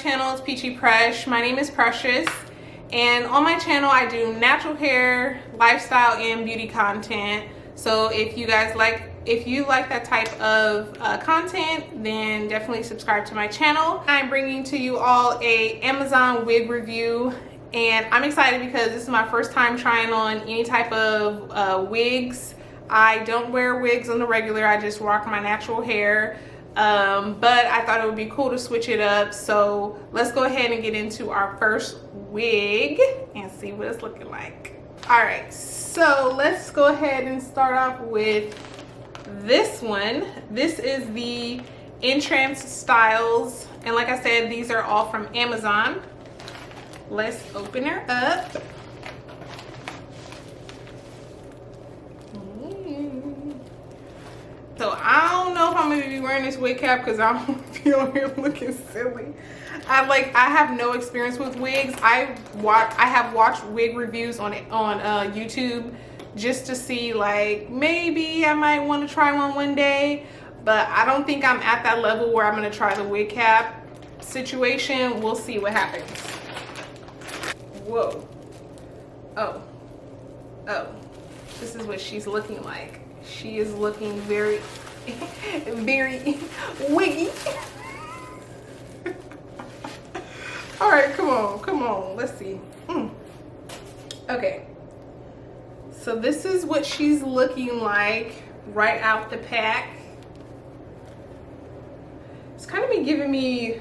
channel. It's Peachy Presh. My name is Precious, and on my channel I do natural hair, lifestyle, and beauty content. So if you like that type of content, then definitely subscribe to my channel. I'm bringing to you all a Amazon wig review, and I'm excited because this is my first time trying on any type of wigs. I don't wear wigs on the regular, I just rock my natural hair. But I thought it would be cool to switch it up. So let's go ahead and get into our first wig and see what it's looking like. All right, so let's go ahead and start off with this one. This is the Entrance Styles, and like I said, these are all from Amazon. Let's open her up. So I don't know if I'm gonna be wearing this wig cap because I don't feel here looking silly. I have no experience with wigs. I have watched wig reviews on YouTube just to see, like, maybe I might want to try one day, but I don't think I'm at that level where I'm gonna try the wig cap situation. We'll see what happens. Whoa. Oh, this is what she's looking like. She is looking very, very wiggy. All right, come on, let's see. Okay, so this is what she's looking like right out the pack. It's kind of been giving me,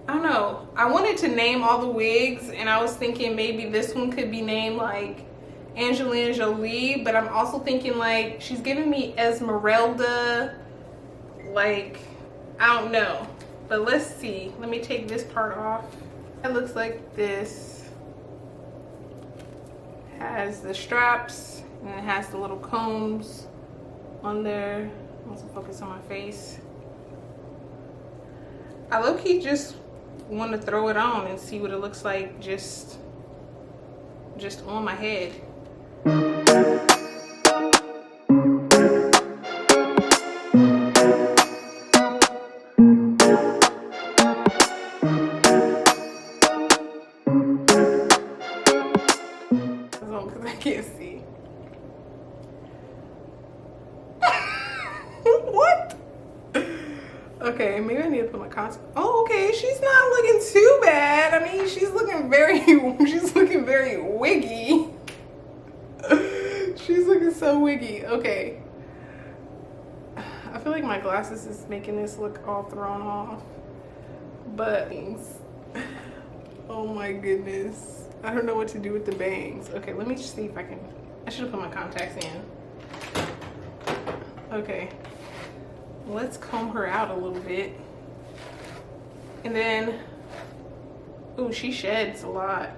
I don't know, I wanted to name all the wigs, and I was thinking maybe this one could be named like Angelina Jolie, but I'm also thinking like she's giving me Esmeralda, like, I don't know. But let's see. Let me take this part off. It looks like this. Has the straps and it has the little combs on there. Let's focus on my face. I low-key just want to throw it on and see what it looks like just on my head. Because I can't see. What? Okay, maybe I need to put my contacts. Oh, okay, she's not looking too bad. I mean, she's looking very wiggy. She's looking so wiggy. Okay. I feel like my glasses is making this look all thrown off. But, oh my goodness. I don't know what to do with the bangs. Okay, let me see if I can. I should have put my contacts in. Okay. Let's comb her out a little bit. And then, ooh, she sheds a lot.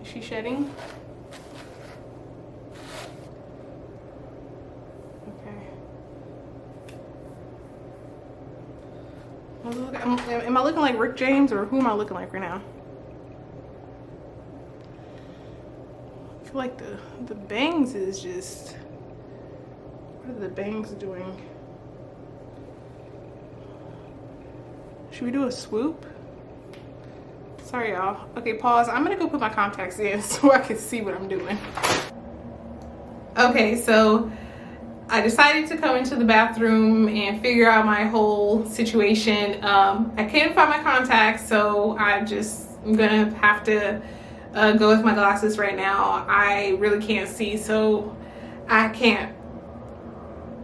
Is she shedding? Am I looking like Rick James, or who am I looking like right now? I feel like the bangs is just, what are the bangs doing? Should we do a swoop? Sorry, y'all. Okay, pause. I'm gonna go put my contacts in so I can see what I'm doing. Okay, so I decided to come into the bathroom and figure out my whole situation. I can't find my contacts, so I'm gonna have to go with my glasses right now. I really can't see, so I can't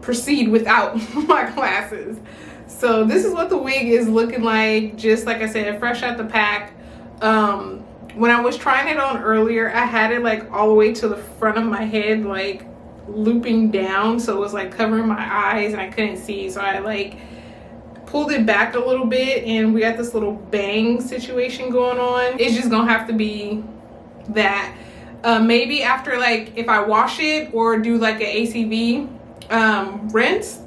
proceed without my glasses. So this is what the wig is looking like, just like I said, fresh out the pack. When I was trying it on earlier, I had it like all the way to the front of my head, like looping down, so it was like covering my eyes and I couldn't see, so I like pulled it back a little bit, and we got this little bang situation going on. It's just gonna have to be that. Maybe after, like, if I wash it or do like an ACV rinse,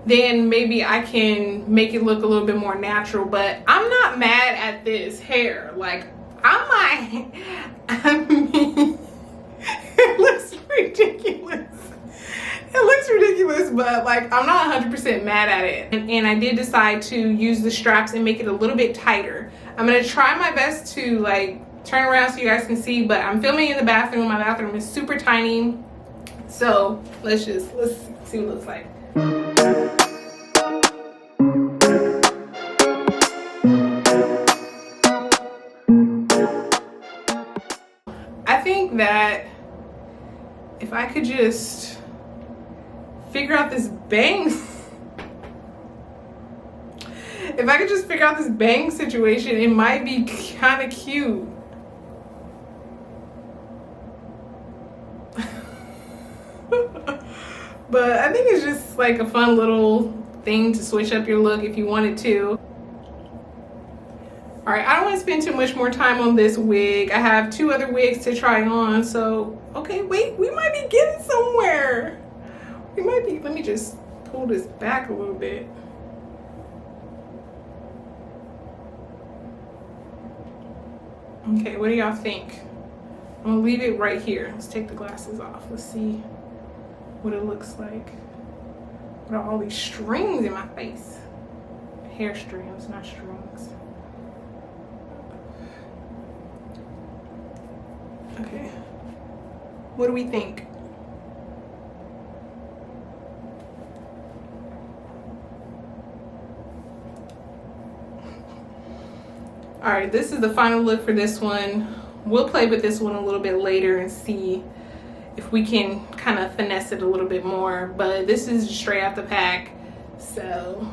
then maybe I can make it look a little bit more natural. But I'm not mad at this hair. Like, I mean, it looks ridiculous. It looks ridiculous, but like I'm not 100% mad at it. And I did decide to use the straps and make it a little bit tighter. I'm gonna try my best to like turn around so you guys can see, but I'm filming in the bathroom. My bathroom is super tiny. So let's see what it looks like. I think that if I could just figure out this bang, if I could just figure out this bang situation, it might be kind of cute. But I think it's just like a fun little thing to switch up your look if you wanted to. All right, I don't want to spend too much more time on this wig. I have 2 other wigs to try on, so okay, wait, we might be getting somewhere. We might be, let me just pull this back a little bit. Okay, what do y'all think? I'm gonna leave it right here. Let's take the glasses off. Let's see what it looks like. What are all these strings in my face? Hair strands, not strings. Okay, what do we think? All right, this is the final look for this one. We'll play with this one a little bit later and see if we can kind of finesse it a little bit more, but this is straight out the pack. So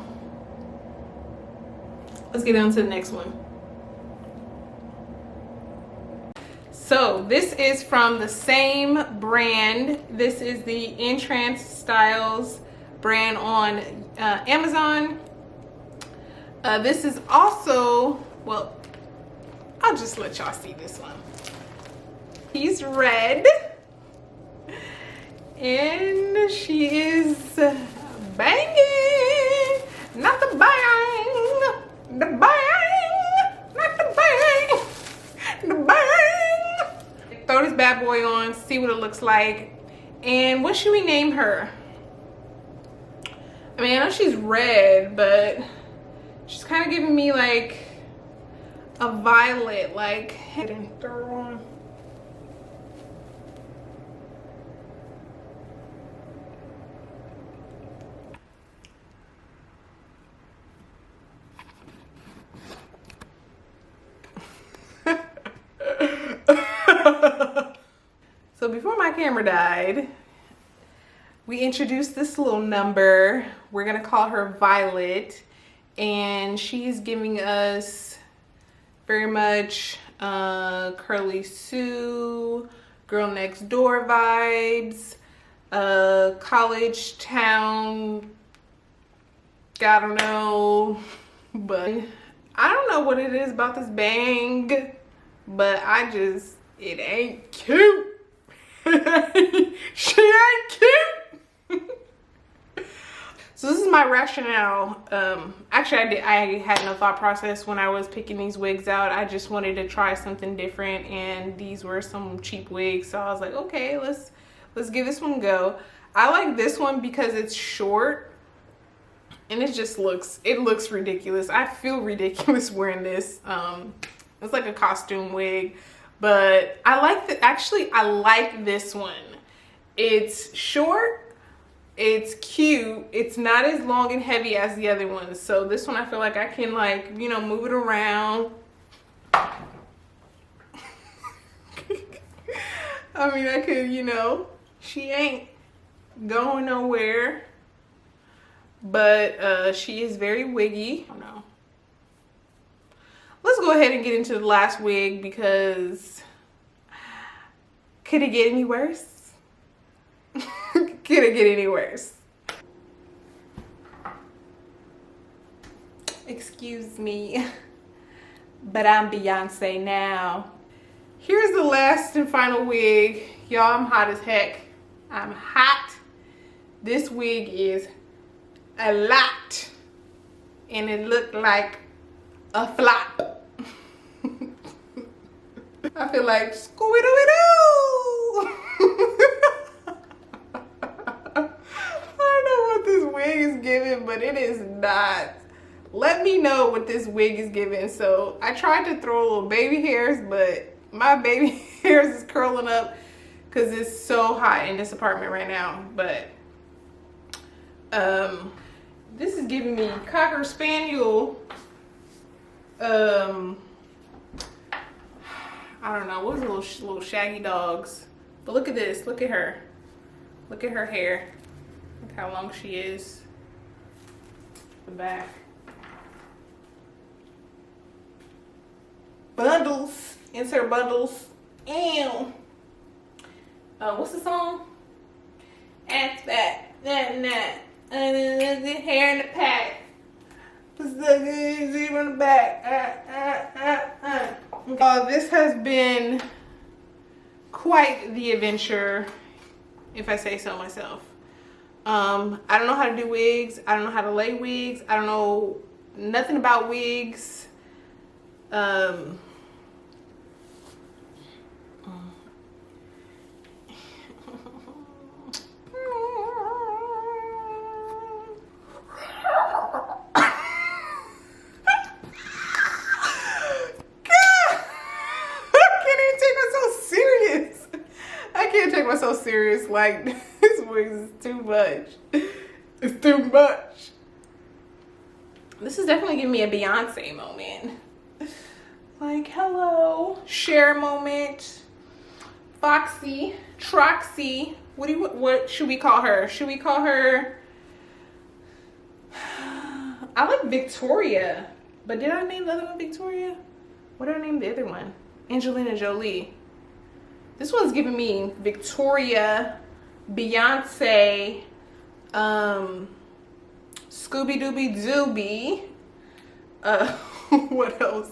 let's get on to the next one. So this is from the same brand. This is the Entrance Styles brand on Amazon. This is also, well, I'll just let y'all see this one. He's red and she is banging, not the bang, the bang, not the bang, the bang. Throw this bad boy on, see what it looks like. And what should we name her? I mean, I know she's red, but she's kind of giving me like a violet, like head and throw her on. So before my camera died, we introduced this little number. We're gonna call her Violet, and she's giving us very much Curly Sue, Girl Next Door vibes, college town, I don't know, but I don't know what it is about this bang, but it ain't cute. She ain't cute. So this is my rationale. Actually, I had no thought process when I was picking these wigs out. I just wanted to try something different, and these were some cheap wigs, so I was like, okay, let's give this one a go. I like this one because it's short, and it just looks ridiculous. I feel ridiculous wearing this. It's like a costume wig, but I like this one. It's short, it's cute, it's not as long and heavy as the other ones. So this one I feel like I can, like, you know, move it around. I mean, I could, you know, she ain't going nowhere, but she is very wiggy. I don't know. Let's go ahead and get into the last wig, because could it get any worse? Could it get any worse? Excuse me, but I'm Beyonce now. Here's the last and final wig. Y'all, I'm hot as heck. I'm hot. This wig is a lot, and it looked like a flop. I feel like Scooby-Doo. I don't know what wig is giving, but it is not. Let me know what this wig is giving. So I tried to throw little baby hairs, but my baby hairs is curling up because it's so hot in this apartment right now. But this is giving me Cocker Spaniel. I don't know, what was little shaggy dogs. But look at this, look at her. Look at her hair. Look how long she is. The back. Bundles, insert bundles. Ew. What's the song? Ass that, the hair in the pack. Put the zebra in the back. This has been quite the adventure, if I say so myself. I don't know how to do wigs. I don't know how to lay wigs. I don't know nothing about wigs. So serious, like this wig is too much. It's too much. This is definitely giving me a Beyonce moment. Like, hello, Cher moment. Foxy, Troxy. What should we call her? Should we call her? I like Victoria, but did I name the other one Victoria? What did I name the other one? Angelina Jolie. This one's giving me Victoria, Beyonce, Scooby Dooby Dooby. What else?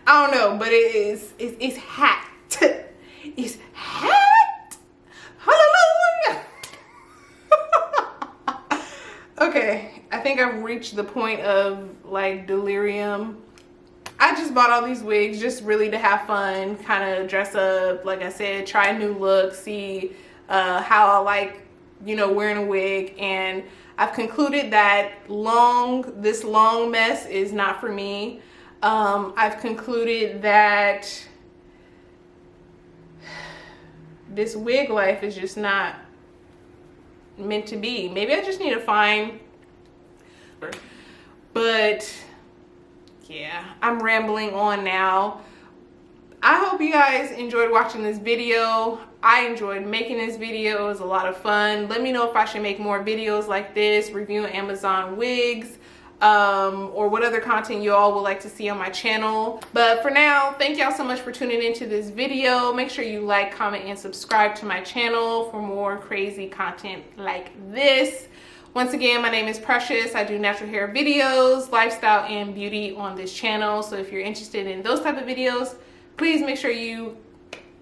I don't know, but it's hot. It's hot. Hallelujah. Okay, I think I've reached the point of like delirium. I just bought all these wigs just really to have fun, kind of dress up, like I said, try new looks, see how I like, you know, wearing a wig. And I've concluded that this long mess is not for me. I've concluded that this wig life is just not meant to be. Maybe I just need to find, but yeah, I'm rambling on now. I hope you guys enjoyed watching this video. I enjoyed making this video. It was a lot of fun. Let me know if I should make more videos like this, reviewing Amazon wigs, or what other content you all would like to see on my channel. But for now, thank y'all so much for tuning into this video. Make sure you like, comment, and subscribe to my channel for more crazy content like this. Once again, my name is Precious. I do natural hair videos, lifestyle, and beauty on this channel. So if you're interested in those type of videos, please make sure you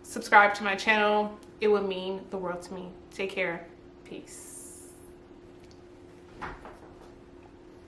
subscribe to my channel. It would mean the world to me. Take care. Peace.